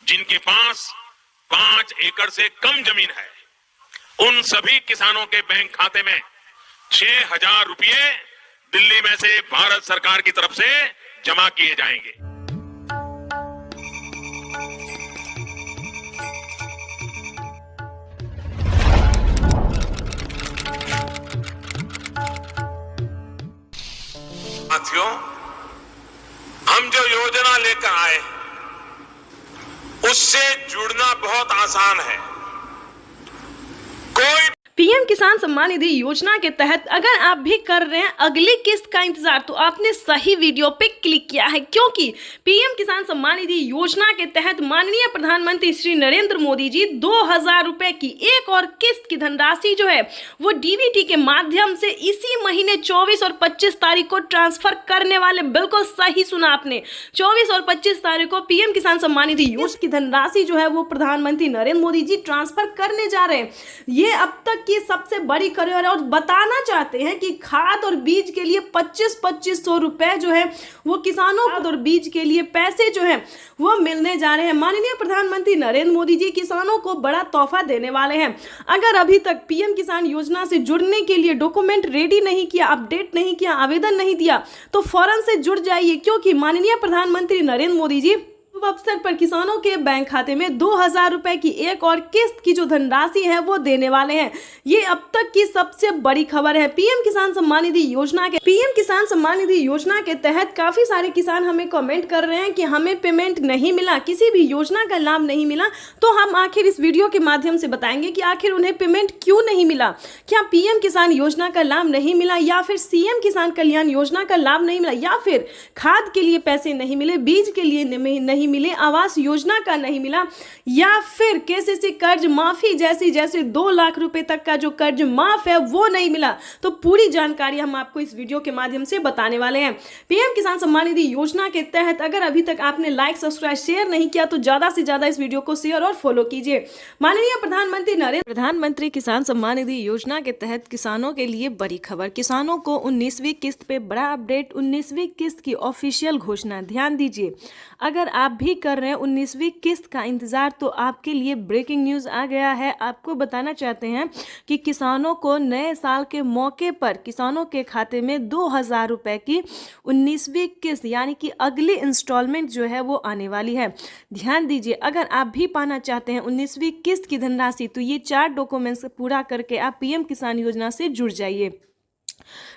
जिनके पास 5 एकड़ से कम जमीन है, उन सभी किसानों के बैंक खाते में 6,000 रुपये दिल्ली में से भारत सरकार की तरफ से जमा किए जाएंगे। साथियों, हम जो योजना लेकर आए उससे जुड़ना बहुत आसान है। कोई पीएम किसान सम्मान निधि योजना के तहत अगर आप भी कर रहे हैं अगली किस्त का इंतजार, तो आपने सही वीडियो पे क्लिक किया है, क्योंकि पीएम किसान सम्मान निधि योजना के तहत माननीय प्रधानमंत्री श्री नरेंद्र मोदी जी 2,000 रुपए की एक और किस्त की धनराशि जो है वो डीबीटी के माध्यम से इसी महीने 24 और 25 तारीख को ट्रांसफर करने वाले। बिल्कुल सही सुना आपने, 24 और 25 तारीख को पीएम किसान सम्मान निधि योजना की धनराशि जो है वो प्रधानमंत्री नरेंद्र मोदी जी ट्रांसफर करने जा रहे हैं। ये अब तक की सबसे बड़ी खबर है और बताना चाहते हैं कि खाद और बीज के लिए 2500 रुपए जो है वो किसानों खाद और बीज के लिए पैसे जो है वो मिलने जा रहे हैं। माननीय प्रधानमंत्री नरेंद्र मोदी जी किसानों को बड़ा तोहफा देने वाले हैं। अगर अभी तक पीएम किसान योजना से जुड़ने के लिए डॉक्यूमेंट रेडी नहीं किया, अपडेट नहीं किया, आवेदन नहीं दिया, तो फौरन से जुड़ जाइए, क्योंकि माननीय प्रधानमंत्री नरेंद्र मोदी जी अवसर पर किसानों के बैंक खाते में 2,000 रुपए की एक और किस्त की जो धनराशि है वो देने वाले हैं। ये अब तक की सबसे बड़ी खबर है पीएम किसान सम्मान निधि योजना के। पीएम किसान सम्मान निधि योजना के तहत काफी सारे किसान हमें कमेंट कर रहे हैं कि हमें पेमेंट नहीं मिला, किसी भी योजना का लाभ नहीं मिला। तो हम आखिर इस वीडियो के माध्यम से बताएंगे कि आखिर उन्हें पेमेंट क्यों नहीं मिला। क्या पीएम किसान योजना का लाभ नहीं मिला, या फिर सीएम किसान कल्याण योजना का लाभ नहीं मिला, या फिर खाद के लिए पैसे नहीं मिले, बीज के लिए नहीं मिले, आवास योजना का नहीं मिला, या फिर केसीसी कर्ज माफी जैसे 2 लाख रुपए तक का जो कर्ज माफ है वो नहीं मिला। तो पूरी जानकारी हम आपको इस वीडियो के माध्यम से बताने वाले हैं। पीएम किसान सम्मान निधि योजना के तहत अगर अभी तक आपने लाइक, सब्सक्राइब, शेयर नहीं किया तो ज्यादा से ज्यादा इस वीडियो को शेयर और फॉलो कीजिए। माननीय प्रधानमंत्री किसान सम्मान निधि योजना के तहत किसानों के लिए बड़ी खबर। किसानों को 19वीं किस्त पे बड़ा अपडेट, 19वीं किस्त की ऑफिशियल घोषणा। ध्यान दीजिए, अगर आप भी कर रहे हैं 19वीं किस्त का इंतजार तो आपके लिए ब्रेकिंग न्यूज आ गया है। आपको बताना चाहते हैं कि किसानों को नए साल के मौके पर किसानों के खाते में 2,000 रुपए की 19वीं किस्त यानी कि अगली इंस्टॉलमेंट जो है वो आने वाली है। ध्यान दीजिए, अगर आप भी पाना चाहते हैं 19वीं किस्त की धनराशि तो ये 4 डॉक्यूमेंट्स पूरा करके आप पीएम किसान योजना से जुड़ जाइए।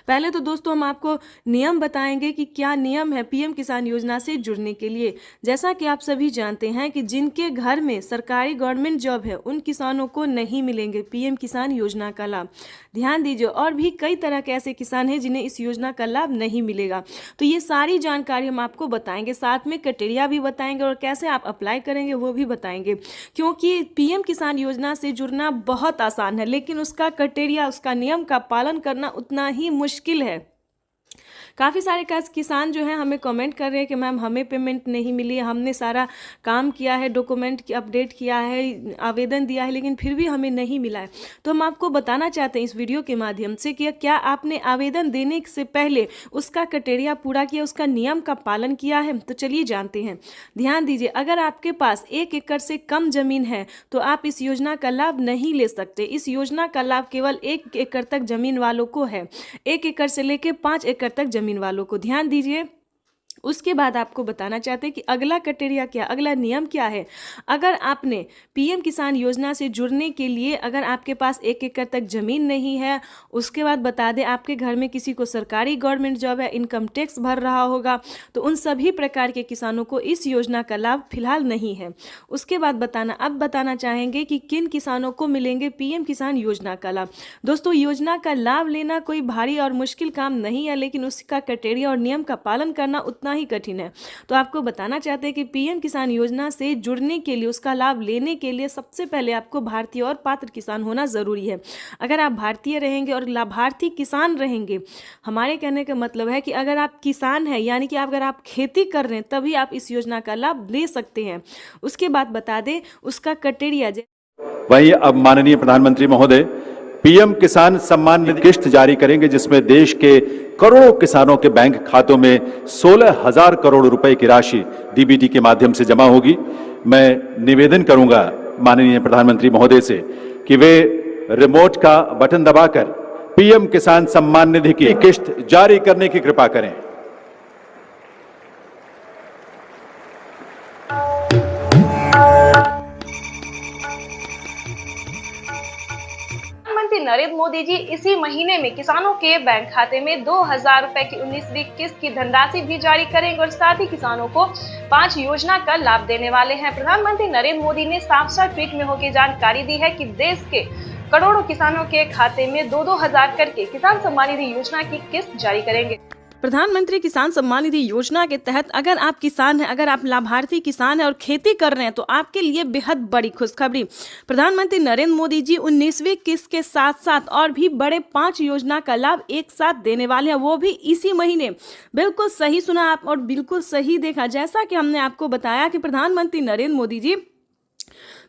पहले तो दोस्तों हम आपको नियम बताएंगे कि क्या नियम है पीएम किसान योजना से जुड़ने के लिए। जैसा कि आप सभी जानते हैं कि जिनके घर में सरकारी गवर्नमेंट जॉब है उन किसानों को नहीं मिलेंगे पीएम किसान योजना का लाभ। ध्यान दीजिए, और भी कई तरह के ऐसे किसान हैं जिन्हें इस योजना का लाभ नहीं मिलेगा। तो ये सारी जानकारी हम आपको बताएंगे, साथ में क्राइटेरिया भी बताएंगे और कैसे आप अप्लाई करेंगे वो भी बताएंगे। क्योंकि पीएम किसान योजना से जुड़ना बहुत आसान है, लेकिन उसका क्राइटेरिया, उसका नियम का पालन करना उतना ही मुश्किल है। काफ़ी सारे किसान जो हैं हमें कमेंट कर रहे हैं कि मैम हमें पेमेंट नहीं मिली, हमने सारा काम किया है, डॉक्यूमेंट की अपडेट किया है, आवेदन दिया है, लेकिन फिर भी हमें नहीं मिला है। तो हम आपको बताना चाहते हैं इस वीडियो के माध्यम से कि क्या आपने आवेदन देने से पहले उसका क्राइटेरिया पूरा किया, उसका नियम का पालन किया है। तो चलिए जानते हैं। ध्यान दीजिए, अगर आपके पास 1 एकड़ से कम जमीन है तो आप इस योजना का लाभ नहीं ले सकते। इस योजना का लाभ केवल 1 एकड़ तक जमीन वालों को है, 1 एकड़ से लेकर 5 एकड़ तक जमीन वालों को। ध्यान दीजिए, उसके बाद आपको बताना चाहते हैं कि अगला क्राइटेरिया क्या, अगला नियम क्या है। अगर आपने पीएम किसान योजना से जुड़ने के लिए अगर आपके पास 1 एकड़ तक जमीन नहीं है, उसके बाद बता दें आपके घर में किसी को सरकारी गवर्नमेंट जॉब है, इनकम टैक्स भर रहा होगा, तो उन सभी प्रकार के किसानों को इस योजना का लाभ फिलहाल नहीं है। उसके बाद बताना चाहेंगे कि किन किसानों को मिलेंगे पीएम किसान योजना का लाभ। दोस्तों, योजना का लाभ लेना कोई भारी और मुश्किल काम नहीं है, लेकिन उसका क्राइटेरिया और नियम का पालन करना उतना ही कठिन है। तो आपको बताना चाहते हैं कि पीएम किसान योजना से जुड़ने के लिए, उसका लाभ लेने के लिए सबसे पहले आपको भारतीय और पात्र किसान होना जरूरी है। अगर आप भारतीय रहेंगे और लाभार्थी किसान रहेंगे, हमारे कहने का मतलब है कि अगर आप किसान हैं यानी कि अगर आप खेती कर रहे हैं तभी आप इस योजना का लाभ ले सकते हैं। उसके बाद बता दें उसका क्राइटेरिया। वही अब माननीय प्रधानमंत्री महोदय पीएम किसान सम्मान निधि किस्त जारी करेंगे, जिसमें देश के करोड़ों किसानों के बैंक खातों में 16,000 करोड़ रुपए की राशि डीबीटी के माध्यम से जमा होगी। मैं निवेदन करूंगा माननीय प्रधानमंत्री महोदय से कि वे रिमोट का बटन दबाकर पीएम किसान सम्मान निधि की किस्त जारी करने की कृपा करें। प्रधानमंत्री नरेंद्र मोदी जी इसी महीने में किसानों के बैंक खाते में 2,000 रुपए की 19वीं किस्त की धनराशि भी जारी करेंगे और साथ ही किसानों को 5 योजना का लाभ देने वाले हैं। प्रधानमंत्री नरेंद्र मोदी ने साफ-साफ ट्वीट में होकर जानकारी दी है कि देश के करोड़ों किसानों के खाते में 2-2 हजार करके किसान सम्मान निधि योजना की किस्त जारी करेंगे। प्रधानमंत्री किसान सम्मान निधि योजना के तहत अगर आप किसान हैं, अगर आप लाभार्थी किसान हैं और खेती कर रहे हैं तो आपके लिए बेहद बड़ी खुशखबरी। प्रधानमंत्री नरेंद्र मोदी जी 19वीं किस्त के साथ साथ और भी बड़े 5 योजना का लाभ एक साथ देने वाले हैं, वो भी इसी महीने। बिल्कुल सही सुना आप और बिल्कुल सही देखा। जैसा कि हमने आपको बताया कि प्रधानमंत्री नरेंद्र मोदी जी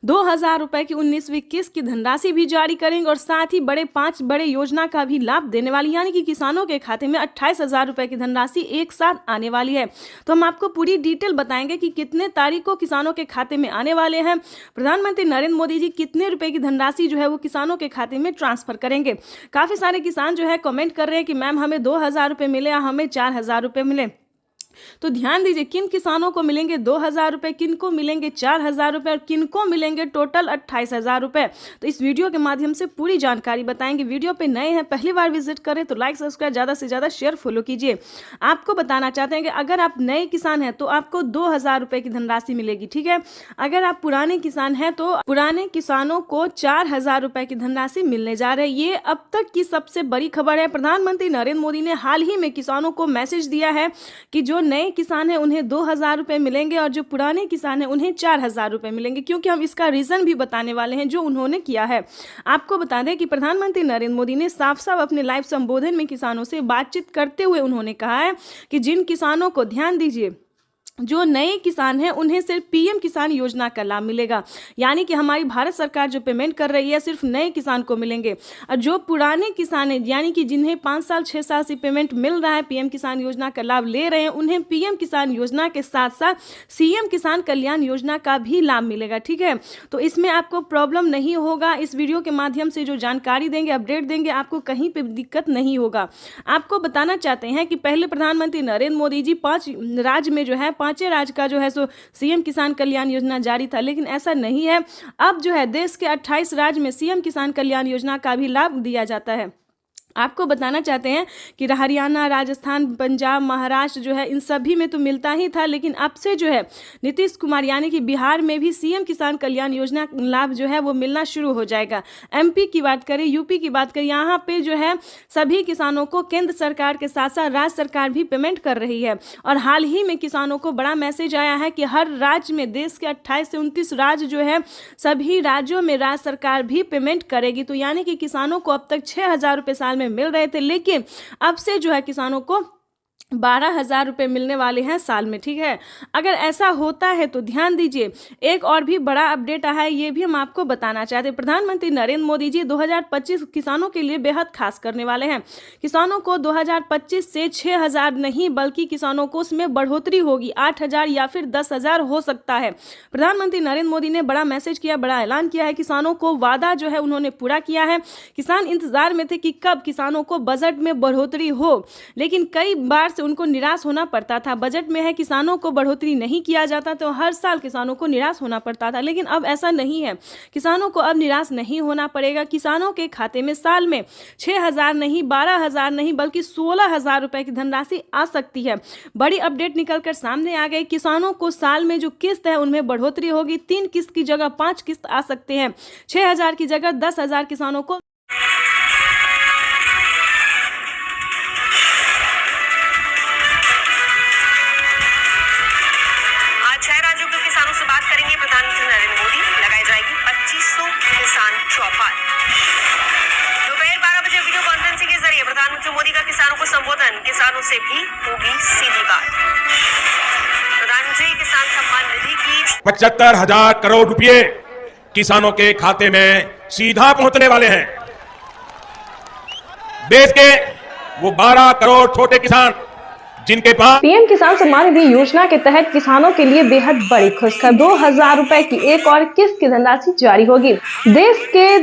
2,000 रुपए की 19वीं किस्त की धनराशि भी जारी करेंगे और साथ ही 5 बड़े योजना का भी लाभ देने वाली, यानी कि किसानों के खाते में 28,000 रुपए की धनराशि एक साथ आने वाली है। तो हम आपको पूरी डिटेल बताएंगे कि कितने तारीख को किसानों के खाते में आने वाले हैं। प्रधानमंत्री नरेंद्र मोदी जी कितने रुपए की धनराशि जो है वो किसानों के खाते में ट्रांसफर करेंगे। काफी सारे किसान जो है कमेंट कर रहे हैं कि मैम हमें 2,000 रुपए मिले या हमें 4,000 रुपए मिले। तो ध्यान दीजिए किन किसानों को मिलेंगे 2,000 रुपए, किन को मिलेंगे 4,000 रुपए और किन को मिलेंगे टोटल 28,000 रुपए। तो इस वीडियो के माध्यम से पूरी जानकारी बताएंगे। वीडियो पे नए हैं, पहली बार विजिट करें तो लाइक सब्सक्राइब ज़्यादा से ज़्यादा शेयर फॉलो कीजिए। आपको बताना चाहते हैं कि अगर आप नए किसान हैं तो आपको 2,000 रुपए की धनराशि मिलेगी, ठीक है। अगर आप पुराने किसान हैं तो पुराने किसानों को 4,000 रुपए की धनराशि मिलने जा रही है। ये अब तक की सबसे बड़ी खबर है। प्रधानमंत्री नरेंद्र मोदी ने हाल ही में किसानों को मैसेज दिया है कि जो नए किसान हैं उन्हें 2,000 रुपए मिलेंगे और जो पुराने किसान हैं उन्हें 4,000 रुपए मिलेंगे, क्योंकि हम इसका रीजन भी बताने वाले हैं जो उन्होंने किया है। आपको बता दें कि प्रधानमंत्री नरेंद्र मोदी ने साफ साफ अपने लाइव संबोधन में किसानों से बातचीत करते हुए उन्होंने कहा है कि जिन किसानों को, ध्यान दीजिए, जो नए किसान हैं उन्हें सिर्फ पीएम किसान योजना का लाभ मिलेगा, यानी कि हमारी भारत सरकार जो पेमेंट कर रही है सिर्फ नए किसान को मिलेंगे। और जो पुराने किसान हैं, यानी कि जिन्हें 5 साल 6 साल से पेमेंट मिल रहा है, पीएम किसान योजना का लाभ ले रहे हैं, उन्हें पीएम किसान योजना के साथ साथ सीएम किसान कल्याण योजना का भी लाभ मिलेगा, ठीक है। तो इसमें आपको प्रॉब्लम नहीं होगा। इस वीडियो के माध्यम से जो जानकारी देंगे, अपडेट देंगे, आपको कहीं पर दिक्कत नहीं होगा। आपको बताना चाहते हैं कि पहले प्रधानमंत्री नरेंद्र मोदी जी 5 राज्य में जो है 5 राज्य का जो है सो सीएम किसान कल्याण योजना जारी था, लेकिन ऐसा नहीं है। अब जो है देश के 28 राज्य में सीएम किसान कल्याण योजना का भी लाभ दिया जाता है। आपको बताना चाहते हैं कि हरियाणा, राजस्थान, पंजाब, महाराष्ट्र जो है इन सभी में तो मिलता ही था, लेकिन अब से जो है नीतीश कुमार यानी कि बिहार में भी सीएम किसान कल्याण योजना लाभ जो है वो मिलना शुरू हो जाएगा। एमपी की बात करें, यूपी की बात करें, यहाँ पे जो है सभी किसानों को केंद्र सरकार के साथ साथ राज्य सरकार भी पेमेंट कर रही है। और हाल ही में किसानों को बड़ा मैसेज आया है कि हर राज्य में, देश के 28 से 29 राज्य जो है, सभी राज्यों में राज्य सरकार भी पेमेंट करेगी। तो यानी कि किसानों को अब तक 6,000 रुपये साल में मिल रहे थे, लेकिन अब से जो है किसानों को 12,000 रुपये मिलने वाले हैं साल में, ठीक है। अगर ऐसा होता है तो ध्यान दीजिए, एक और भी बड़ा अपडेट आया है, ये भी हम आपको बताना चाहते हैं। प्रधानमंत्री नरेंद्र मोदी जी 2025 किसानों के लिए बेहद खास करने वाले हैं। किसानों को 2025 से 6,000 नहीं बल्कि किसानों को उसमें बढ़ोतरी होगी, 8,000 या फिर 10,000 हो सकता है। प्रधानमंत्री नरेंद्र मोदी ने बड़ा मैसेज किया, बड़ा ऐलान किया है। किसानों को वादा जो है उन्होंने पूरा किया है। किसान इंतजार में थे कि कब किसानों को बजट में बढ़ोतरी हो, लेकिन कई बार से उनको निराश होना पड़ता था। बजट में है किसानों को बढ़ोतरी नहीं किया जाता तो हर साल किसानों को निराश होना पड़ता था, लेकिन अब ऐसा नहीं है। किसानों को अब निराश नहीं होना पड़ेगा। किसानों के खाते में साल में 6,000 नहीं, 12,000 नहीं बल्कि 16,000 रुपए की धनराशि आ सकती है। बड़ी अपडेट निकलकर सामने आ गई। किसानों को साल में जो किस्त है उनमें बढ़ोतरी होगी। 3 किस्त की जगह 5 किस्त आ सकते हैं। 6,000 की जगह 10,000 किसानों को प्रधानमंत्री नरेंद्र मोदी लगाई जाएगी 2500 किसान चौपाल। दोपहर 12 बजे वीडियो कॉन्फ्रेंसिंग के जरिए प्रधानमंत्री मोदी का किसानों को संबोधन। किसानों से भी होगी सीधी बात। प्रधानमंत्री किसान सम्मान निधि की 75,000 करोड़ रुपए किसानों के खाते में सीधा पहुंचने वाले हैं। देश के वो 12 करोड़ छोटे किसान जिनके पास पीएम किसान सम्मान निधि योजना के तहत किसानों के लिए बेहद बड़ी खुशखबरी, 2000 रुपए की एक और किस्त की धनराशि जारी होगी। देश के